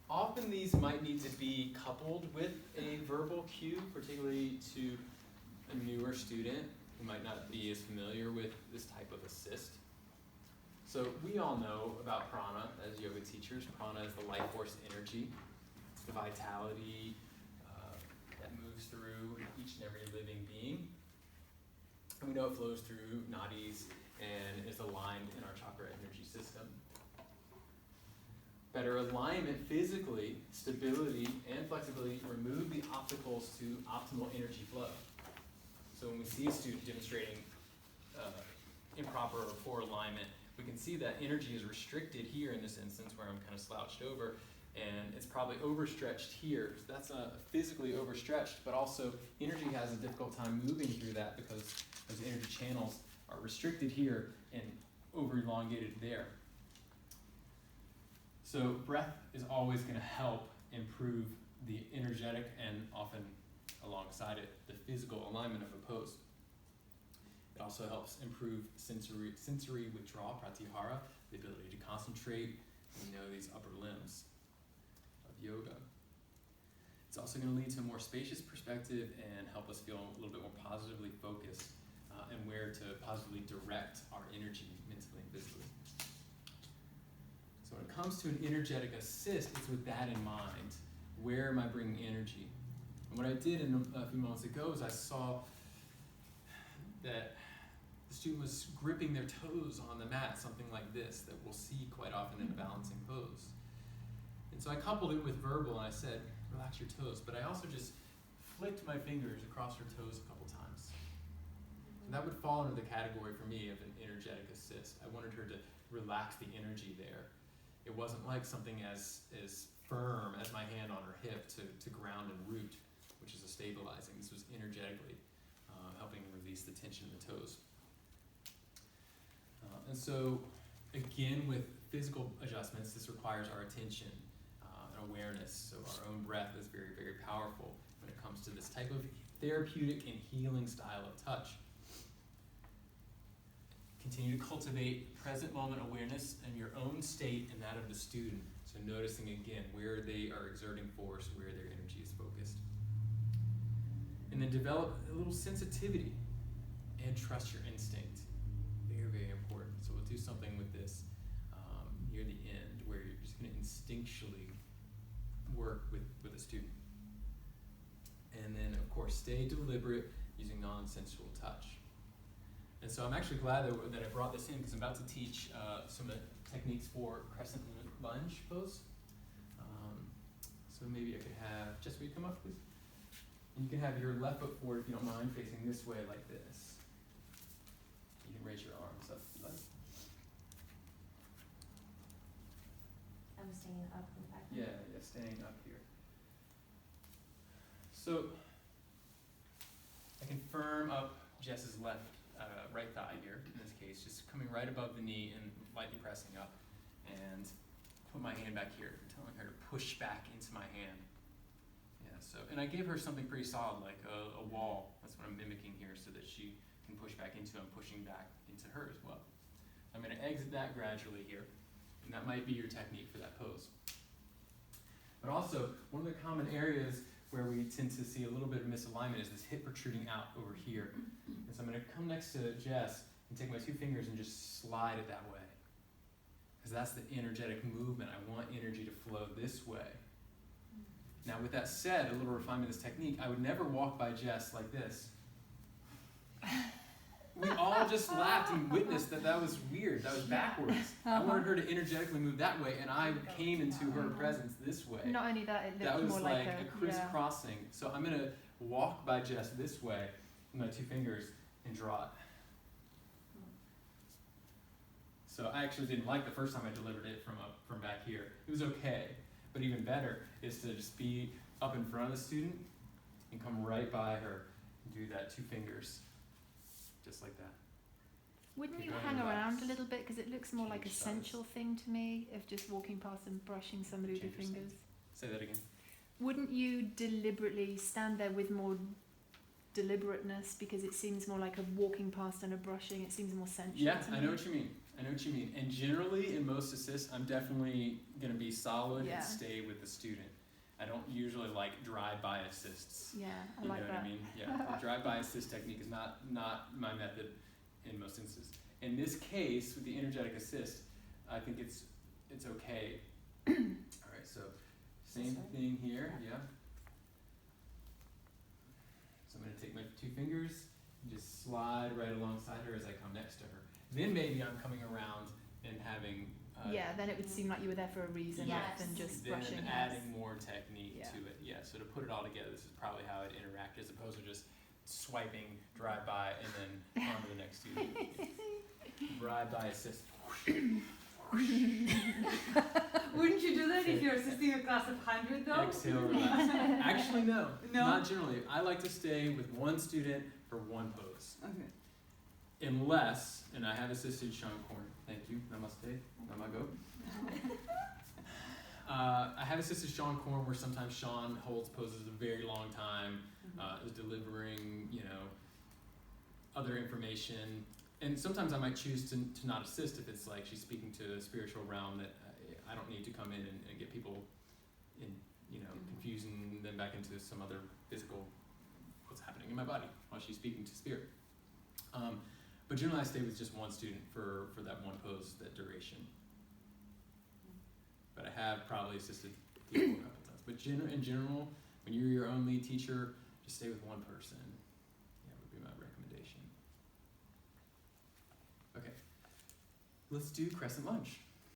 often these might need to be coupled with a verbal cue, particularly to a newer student who might not be as familiar with this type of assist. So we all know about prana as yoga teachers. Prana is the life force energy. It's the vitality that moves through each and every living being. And we know it flows through nadis and is aligned in our chakra energy system. Better alignment physically, stability, and flexibility remove the obstacles to optimal energy flow. So when we see a student demonstrating improper or poor alignment, we can see that energy is restricted here in this instance where I'm kind of slouched over, and it's probably overstretched here. So that's physically overstretched, but also energy has a difficult time moving through that because those energy channels are restricted here and over elongated there. So breath is always going to help improve the energetic and often alongside it, the physical alignment of a pose. It also helps improve sensory withdrawal, pratyahara, the ability to concentrate and know these upper limbs of yoga. It's also going to lead to a more spacious perspective and help us feel a little bit more positively focused and where to positively direct our energy mentally and physically. So when it comes to an energetic assist, it's with that in mind. Where am I bringing energy? And what I did a few moments ago is I saw that the student was gripping their toes on the mat, something like this, that we'll see quite often in a balancing pose. And so I coupled it with verbal, and I said, relax your toes. But I also just flicked my fingers across her toes a couple times. And that would fall under the category for me of an energetic assist. I wanted her to relax the energy there. It wasn't like something as firm as my hand on her hip to ground and root, which is a stabilizing. This was energetically helping release the tension in the toes. And so, again, with physical adjustments, this requires our attention and awareness. So our own breath is very, very powerful when it comes to this type of therapeutic and healing style of touch. Continue to cultivate present moment awareness in your own state and that of the student. So noticing again where they are exerting force, where their energy is focused. And then develop a little sensitivity and trust your instinct. Very, very important. So we'll do something with this near the end where you're just going to instinctually work with a student. And then, of course, stay deliberate using non-sensual touch. And so I'm actually glad that I brought this in because I'm about to teach some of the techniques for crescent lunge pose. So maybe I could have, Jess, will you come up, please? And you can have your left foot forward, if you don't mind, facing this way like this. You can raise your arms up if you like. I'm staying up in the back. Yeah, staying up here. So I can firm up Jess's right thigh here, in this case, just coming right above the knee and lightly pressing up, and put my hand back here, telling her to push back into my hand. Yeah, so, and I gave her something pretty solid, like a wall. That's what I'm mimicking here, so that she can push back into. I'm pushing back into her as well. I'm going to exit that gradually here, and that might be your technique for that pose. But also, one of the common areas where we tend to see a little bit of misalignment is this hip protruding out over here. And so I'm going to come next to Jess and take my two fingers and just slide it that way. Because that's the energetic movement. I want energy to flow this way. Now with that said, a little refinement of this technique, I would never walk by Jess like this. We all just laughed and witnessed that was weird. That was backwards. I wanted her to energetically move that way, and I came into her presence this way. Not only that, it That looked was more like like a crisscrossing. Yeah. So I'm going to walk by Jess this way with my two fingers and draw it. So I actually didn't like the first time I delivered it from back here. It was okay, but even better is to just be up in front of the student and come right by her and do that two fingers. Just like that. Wouldn't Keep you going, hang relax. around a little bit, because it looks more like a Change sensual thing to me of just walking past and brushing somebody with your Change your fingers? Say that again. Wouldn't you deliberately stand there with more deliberateness, because it seems more like a walking past and a brushing? It seems more sensual. Yeah, to I me. know what you mean. I know what you mean. And generally, in most assists, I'm definitely going to be solid Yeah. and stay with the student. I don't usually like drive-by assists. Yeah, I You like know that. what I mean? Yeah, the drive-by assist technique is not my method in most instances. In this case, with the energetic assist, I think it's okay. All right, so same This way? thing here, Yeah. yeah. So I'm going to take my two fingers and just slide right alongside her as I come next to her. Then maybe I'm coming around and having Yeah, then it would seem like you were there for a reason Yes. rather than just then rushing. adding more technique Yeah. to it. Yeah, so to put it all together, this is probably how I'd interact as opposed to just swiping drive by and then on to the next student. Drive by assist. Wouldn't you do that if you're assisting a class of 100 though? Exhale, relax. Actually, no. No? Not generally. I like to stay with one student for one pose. Okay. Unless, and I have assisted Sean Corn. Thank you. Namaste. Namago. I have assisted Sean Corn where sometimes Sean holds poses a very long time, is delivering, other information. And sometimes I might choose to not assist if it's like she's speaking to a spiritual realm that I don't need to come in and get people in, confusing them back into some other physical, what's happening in my body while she's speaking to spirit. But generally I stay with just one student for that one pose, that duration. But I have probably assisted people a couple times. But in general, when you're your own lead teacher, just stay with one person. Yeah, would be my recommendation. Okay, let's do crescent lunge.